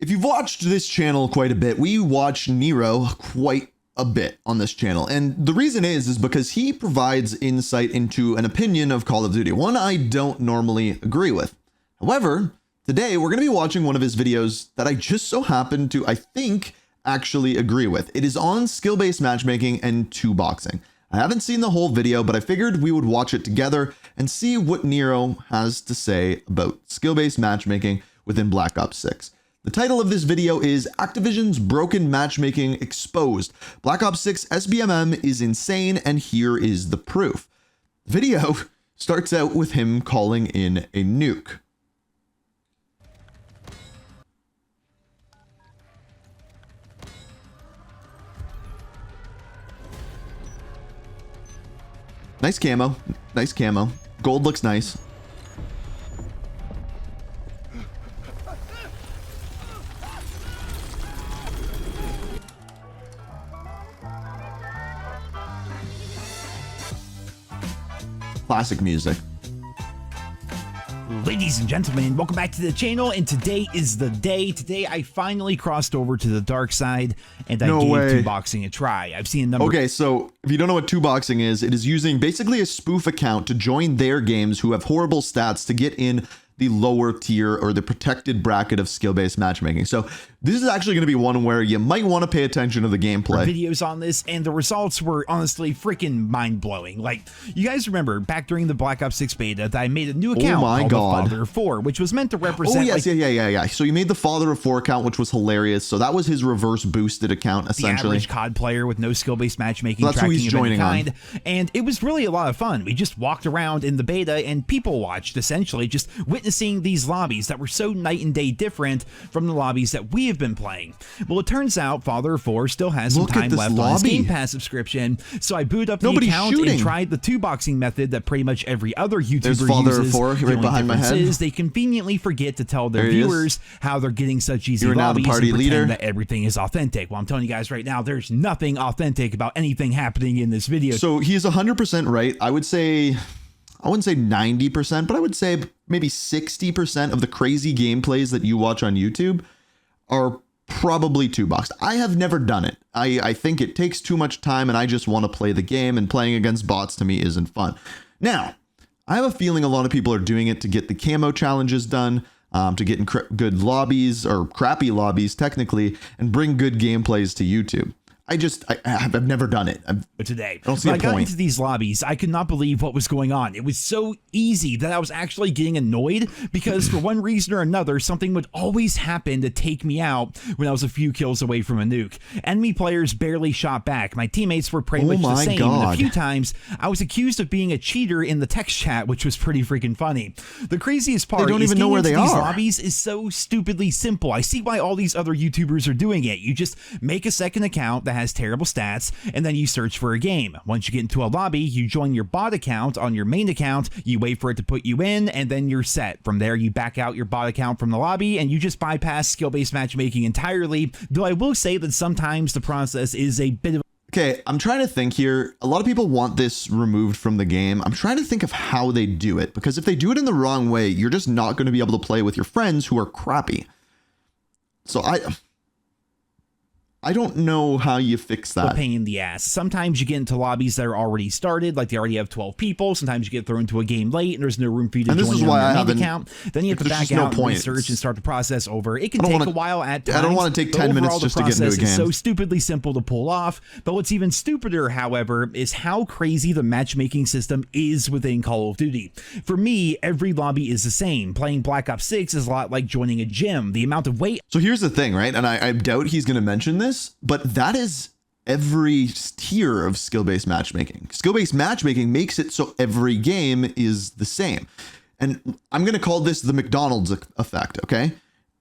If you've watched this channel quite a bit, we watch Nero quite a bit on this channel. And the reason is because he provides insight into an opinion of Call of Duty, one I don't normally agree with. However, today we're going to be watching one of his videos that I just so happen to, I think, actually agree with. It is on skill-based matchmaking and two boxing. I haven't seen the whole video, but I figured we would watch it together and see what Nero has to say about skill-based matchmaking within Black Ops 6. The title of this video is Activision's Broken Matchmaking Exposed. Black Ops 6 SBMM is insane, and here is the proof. The video starts out with him calling in a nuke. Nice camo. Nice camo. Gold looks nice. Classic music. Ladies and gentlemen, welcome back to the channel, and today is the day. Today I finally crossed over to the dark side and I gave two boxing a try. I've seen a number. Okay, so if you don't know what two boxing is, it is using basically a spoof account to join their games who have horrible stats to get in the lower tier or the protected bracket of skill-based matchmaking. So this is actually going to be one where you might want to pay attention to the gameplay. Videos on this, and the results were honestly freaking mind-blowing. Like, you guys remember back during the Black Ops 6 beta that I made a new account called the Father of 4, which was meant to represent. Oh yes, yeah. So you made the Father of 4 account, which was hilarious. So that was his reverse boosted account, essentially. The average COD player with no skill-based matchmaking. So that's who he's joining on. And it was really a lot of fun. We just walked around in the beta and people watched, essentially, just witnessing these lobbies that were so night and day different from the lobbies that we have been playing. Well, it turns out Father of 4 still has some time left on his Game Pass subscription, so I booted up the account and tried the two boxing method that pretty much every other YouTuber uses. Father of 4 right behind my head. They conveniently forget to tell their viewers how they're getting such easy lobbies and pretend that everything is authentic. Well, I'm telling you guys right now, there's nothing authentic about anything happening in this video. So he's 100% right. I wouldn't say 90%, but I would say maybe 60% of the crazy gameplays that you watch on YouTube are probably two boxed. I have never done it. I think it takes too much time and I just want to play the game, and playing against bots to me isn't fun. Now, I have a feeling a lot of people are doing it to get the camo challenges done, to get in good lobbies, or crappy lobbies technically, and bring good gameplays to YouTube. I've never done it. But today, I don't see a point. When I got into these lobbies, I could not believe what was going on. It was so easy that I was actually getting annoyed because for one reason or another, something would always happen to take me out when I was a few kills away from a nuke. Enemy players barely shot back. My teammates were pretty much the same. And a few times, I was accused of being a cheater in the text chat, which was pretty freaking funny. The craziest part is even know where they are. These lobbies is so stupidly simple. I see why all these other YouTubers are doing it. You just make a second account that has terrible stats, and then you search for a game. Once you get into a lobby, you join your bot account on your main account, you wait for it to put you in, and then you're set. From there, you back out your bot account from the lobby, and you just bypass skill-based matchmaking entirely, though I will say that sometimes the process is a bit of... Okay, I'm trying to think here. A lot of people want this removed from the game. I'm trying to think of how they do it, because if they do it in the wrong way, you're just not going to be able to play with your friends who are crappy. So I don't know how you fix that. A pain in the ass. Sometimes you get into lobbies that are already started, like they already have 12 people. Sometimes you get thrown into a game late and there's no room for you to join your main account. Then you have to back out and research and start the process over. It can take a while at times. I don't want to take 10 minutes just to get into a game. It's so stupidly simple to pull off. But what's even stupider, however, is how crazy the matchmaking system is within Call of Duty. For me, every lobby is the same. Playing Black Ops 6 is a lot like joining a gym. The amount of weight... So here's the thing, right? And I doubt he's going to mention this, but that is every tier of skill-based matchmaking. Skill-based matchmaking makes it so every game is the same. And I'm going to call this the McDonald's effect, okay?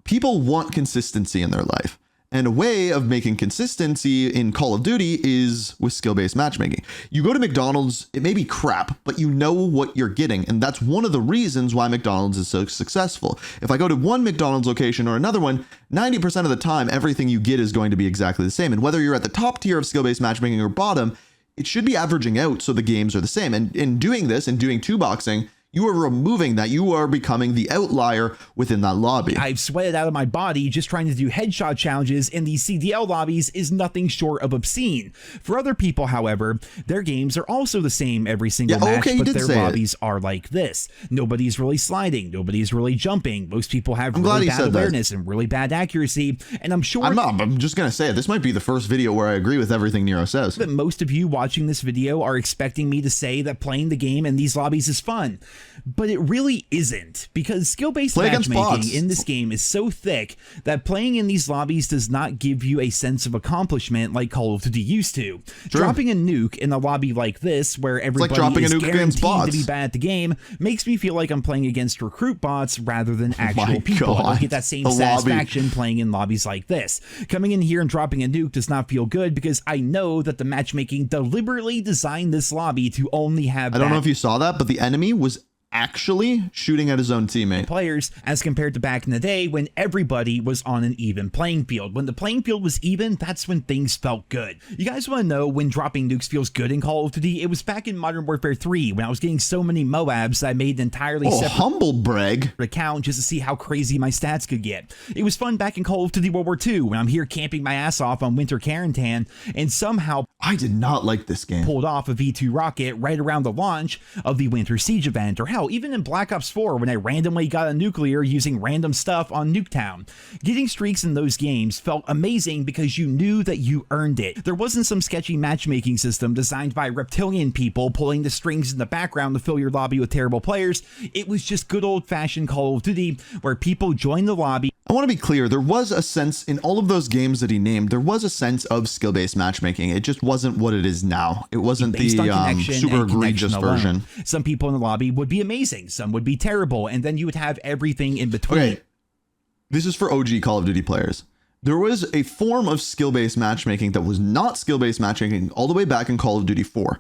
People want consistency in their life. And a way of making consistency in Call of Duty is with skill-based matchmaking. You go to McDonald's, it may be crap, but you know what you're getting. And that's one of the reasons why McDonald's is so successful. If I go to one McDonald's location or another one, 90% of the time, everything you get is going to be exactly the same. And whether you're at the top tier of skill-based matchmaking or bottom, it should be averaging out so the games are the same. And in doing this and doing two boxing, You are removing that. You are becoming the outlier within that lobby. I've sweated out of my body just trying to do headshot challenges in these CDL lobbies is nothing short of obscene. For other people, however, their games are also the same every single match, but their lobbies are like this. Nobody's really sliding. Nobody's really jumping. Most people have really bad awareness and really bad accuracy. And I'm sure... I'm just going to say it. This might be the first video where I agree with everything Nero says. That most of you watching this video are expecting me to say that playing the game in these lobbies is fun. But it really isn't, because skill-based matchmaking in this game is so thick that playing in these lobbies does not give you a sense of accomplishment like Call of Duty used to. True. Dropping a nuke in a lobby like this, where everybody is guaranteed to be bad at the game, makes me feel like I'm playing against recruit bots rather than actual people. I don't get that same satisfaction playing in lobbies like this. Coming in here and dropping a nuke does not feel good, because I know that the matchmaking deliberately designed this lobby to only have I don't know if you saw that, but the enemy was actually shooting at his own teammate players, as compared to back in the day when everybody was on an even playing field. When the playing field was even, that's when things felt good. You guys want to know when dropping nukes feels good in Call of Duty? It was back in Modern Warfare 3 when I was getting so many Moabs that I made an entirely separate humble brag account just to see how crazy my stats could get. It was fun back in Call of Duty World War II when I'm here camping my ass off on Winter Quarantine and somehow I did not like this game. Pulled off a V2 rocket right around the launch of the Winter Siege event, or hell, even in Black Ops 4 when I randomly got a nuclear using random stuff on Nuketown. Getting streaks in those games felt amazing because you knew that you earned it. There wasn't some sketchy matchmaking system designed by reptilian people pulling the strings in the background to fill your lobby with terrible players. It was just good old-fashioned Call of Duty where people joined the lobby. I want to be clear, there was a sense in all of those games that he named, there was a sense of skill-based matchmaking. It just wasn't what it is now. It wasn't the super egregious version. Some people in the lobby would be amazing, some would be terrible, and then you would have everything in between. Okay, this is for OG Call of Duty players. There was a form of skill-based matchmaking that was not skill-based matchmaking all the way back in Call of Duty 4.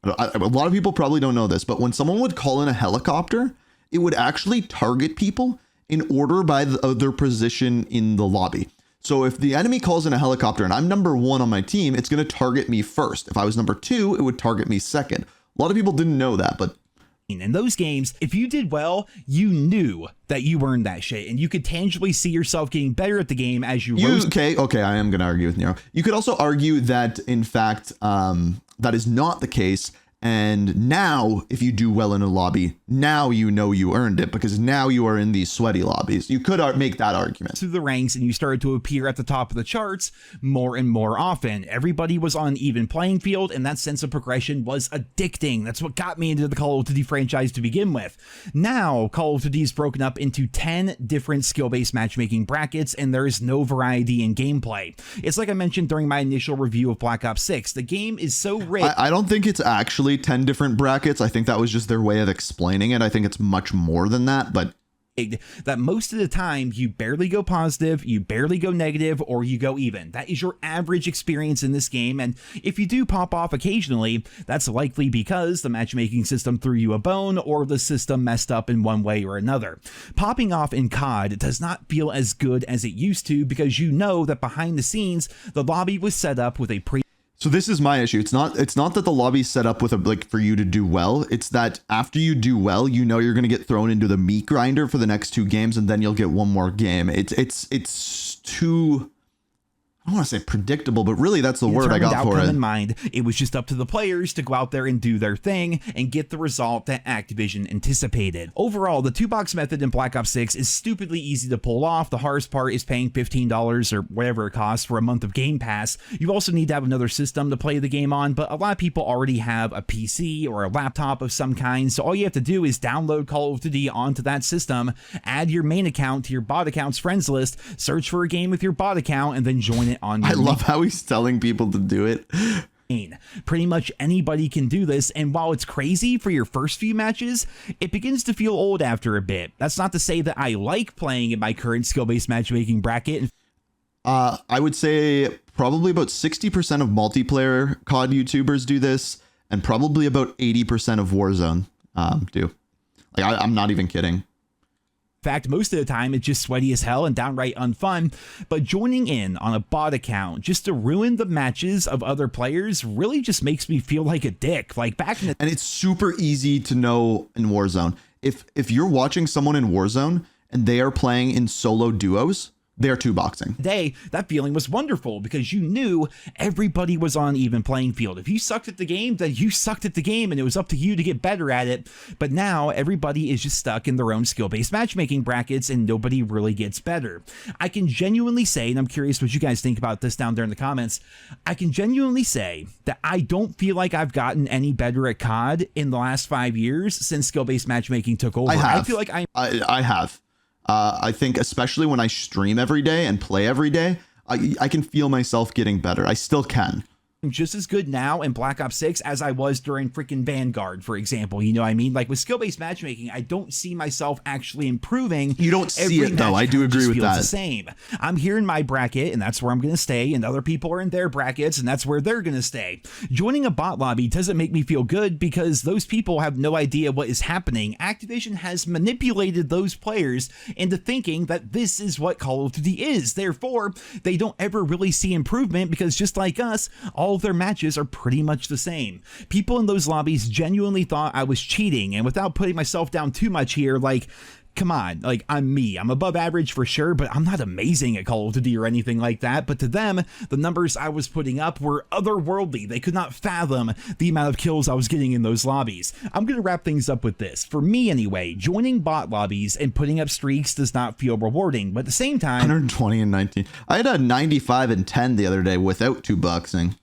A lot of people probably don't know this, but when someone would call in a helicopter, it would actually target people in order by their position in the lobby. So if the enemy calls in a helicopter and I'm number 1 on my team, it's going to target me first. If I was number 2, it would target me second. A lot of people didn't know that, but in those games, if you did well, you knew that you earned that shit, and you could tangibly see yourself getting better at the game as you rose. Okay, I am going to argue with Nero. You could also argue that, in fact, that is not the case. And now, if you do well in a lobby, now you know you earned it because now you are in these sweaty lobbies. You could make that argument. Through the ranks, and you started to appear at the top of the charts more and more often. Everybody was on an even playing field, and that sense of progression was addicting. That's what got me into the Call of Duty franchise to begin with. Now, Call of Duty is broken up into 10 different skill-based matchmaking brackets, and there is no variety in gameplay. It's like I mentioned during my initial review of Black Ops 6. The game is so rich. I don't think it's actually 10 different brackets. I think that was just their way of explaining it. I think it's much more than that, but that most of the time you barely go positive, you barely go negative, or you go even. That is your average experience in this game, and if you do pop off occasionally, that's likely because the matchmaking system threw you a bone or the system messed up in one way or another. Popping off in COD does not feel as good as it used to because you know that behind the scenes the lobby was set up with a So this is my issue. It's not that the lobby's set up with for you to do well. It's that after you do well, you know you're going to get thrown into the meat grinder for the next 2 games, and then you'll get one more game. It's too, I don't want to say predictable, but really that's the word I got for it. In mind, it was just up to the players to go out there and do their thing and get the result that Activision anticipated. Overall, the 2-box method in Black Ops 6 is stupidly easy to pull off. The hardest part is paying $15 or whatever it costs for a month of Game Pass. You also need to have another system to play the game on, but a lot of people already have a PC or a laptop of some kind, so all you have to do is download Call of Duty onto that system, add your main account to your bot account's friends list, search for a game with your bot account, and then join it on your I love how he's telling people to do it. Pretty much anybody can do this, and while it's crazy for your first few matches, it begins to feel old after a bit. That's not to say that I like playing in my current skill-based matchmaking bracket. I would say probably about 60% of multiplayer COD YouTubers do this, and probably about 80% of Warzone do. Like, I'm not even kidding. In fact, most of the time it's just sweaty as hell and downright unfun, but joining in on a bot account just to ruin the matches of other players really just makes me feel like a dick. Like back in the... And it's super easy to know in Warzone. if you're watching someone in Warzone and they are playing in solo duos, they're two boxing. Today, that feeling was wonderful because you knew everybody was on even playing field. If you sucked at the game, then you sucked at the game and it was up to you to get better at it. But now everybody is just stuck in their own skill-based matchmaking brackets and nobody really gets better. I can genuinely say, and I'm curious what you guys think about this down there in the comments, I can genuinely say that I don't feel like I've gotten any better at COD in the last 5 years since skill-based matchmaking took over. I feel like I have. I think especially when I stream every day and play every day, I can feel myself getting better. I still can. Just as good now in Black Ops 6 as I was during freaking Vanguard, for example. You know what I mean? Like with skill-based matchmaking, I don't see myself actually improving. You don't see it though. I do agree with that. The same. I'm here in my bracket and that's where I'm going to stay, and other people are in their brackets and that's where they're going to stay. Joining a bot lobby doesn't make me feel good because those people have no idea what is happening. Activision has manipulated those players into thinking that this is what Call of Duty is. Therefore, they don't ever really see improvement because just like us, all of their matches are pretty much the same. People in those lobbies genuinely thought I was cheating, and without putting myself down too much here, like, come on, like, I'm me. I'm above average for sure, but I'm not amazing at Call of Duty or anything like that. But to them, the numbers I was putting up were otherworldly. They could not fathom the amount of kills I was getting in those lobbies. I'm going to wrap things up with this. For me anyway, joining bot lobbies and putting up streaks does not feel rewarding, but at the same time, 120 and 19. I had a 95 and 10 the other day without two boxing.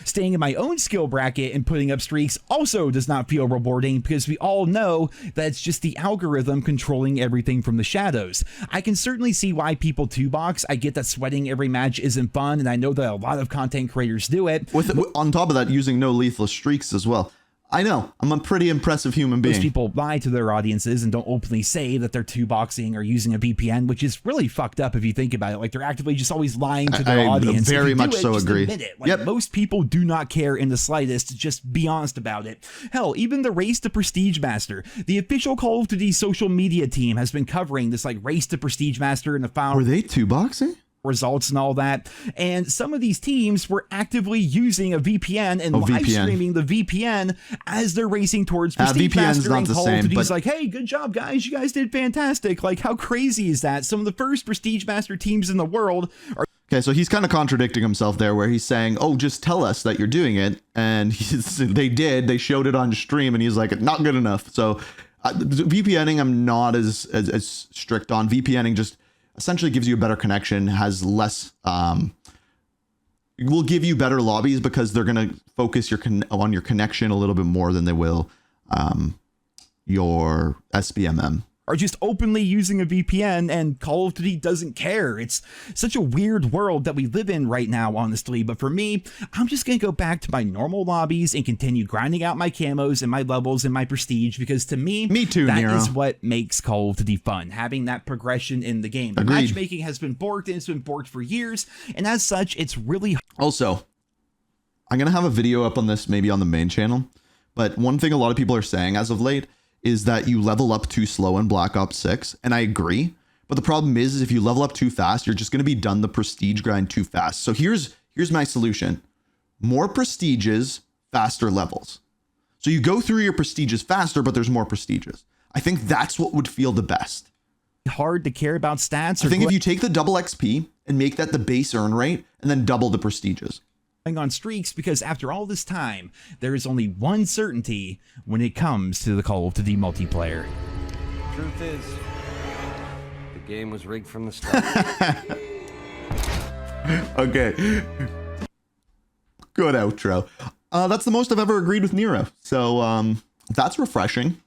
staying in my own skill bracket and putting up streaks also does not feel rewarding because we all know that it's just the algorithm controlling everything from the shadows. I can certainly see why people two-box. I get that sweating every match isn't fun, and I know that a lot of content creators do it. On top of that, using no lethal streaks as well. I know. I'm a pretty impressive human being. Most people lie to their audiences and don't openly say that they're two-boxing or using a VPN, which is really fucked up if you think about it. Like, they're actively just always lying to their audience. Very much so agree. Admit it. Like, most people do not care in the slightest. Just be honest about it. Hell, even the Race to Prestige Master, the official Call of Duty social media team, has been covering this like Race to Prestige Master and the final. Were they two-boxing? Results and all that, and some of these teams were actively using a VPN and live streaming the VPN as they're racing towards Prestige Master, and Call of Duty's like, hey, good job guys, you guys did fantastic. Like, how crazy is that? Some of the first Prestige Master teams in the world are. Okay, so he's kind of contradicting himself there, where he's saying, oh, just tell us that you're doing it, and they showed it on stream, and he's like, not good enough. So VPNing I'm not as strict on. VPNing just essentially gives you a better connection, has less, will give you better lobbies because they're going to focus on your connection a little bit more than they will your SBMM. Are just openly using a VPN, and Call of Duty doesn't care. It's such a weird world that we live in right now, honestly. But for me, I'm just going to go back to my normal lobbies and continue grinding out my camos and my levels and my prestige, because to me too, that Nero. Is what makes Call of Duty fun, having that progression in the game. The matchmaking has been borked, and it's been borked for years, and as such, it's really... Also, I'm going to have a video up on this maybe on the main channel, but one thing a lot of people are saying as of late is that you level up too slow in Black Ops 6, and I agree. But the problem is if you level up too fast, you're just going to be done the prestige grind too fast. So here's my solution. More prestiges, faster levels. So you go through your prestiges faster, but there's more prestiges. I think that's what would feel the best. Hard to care about stats. I think if you take the double XP and make that the base earn rate, and then double the prestiges. On streaks, because after all this time, there is only one certainty when it comes to the Call of Duty multiplayer. Truth is, the game was rigged from the start. Okay. Good outro. That's the most I've ever agreed with Nero. So that's refreshing.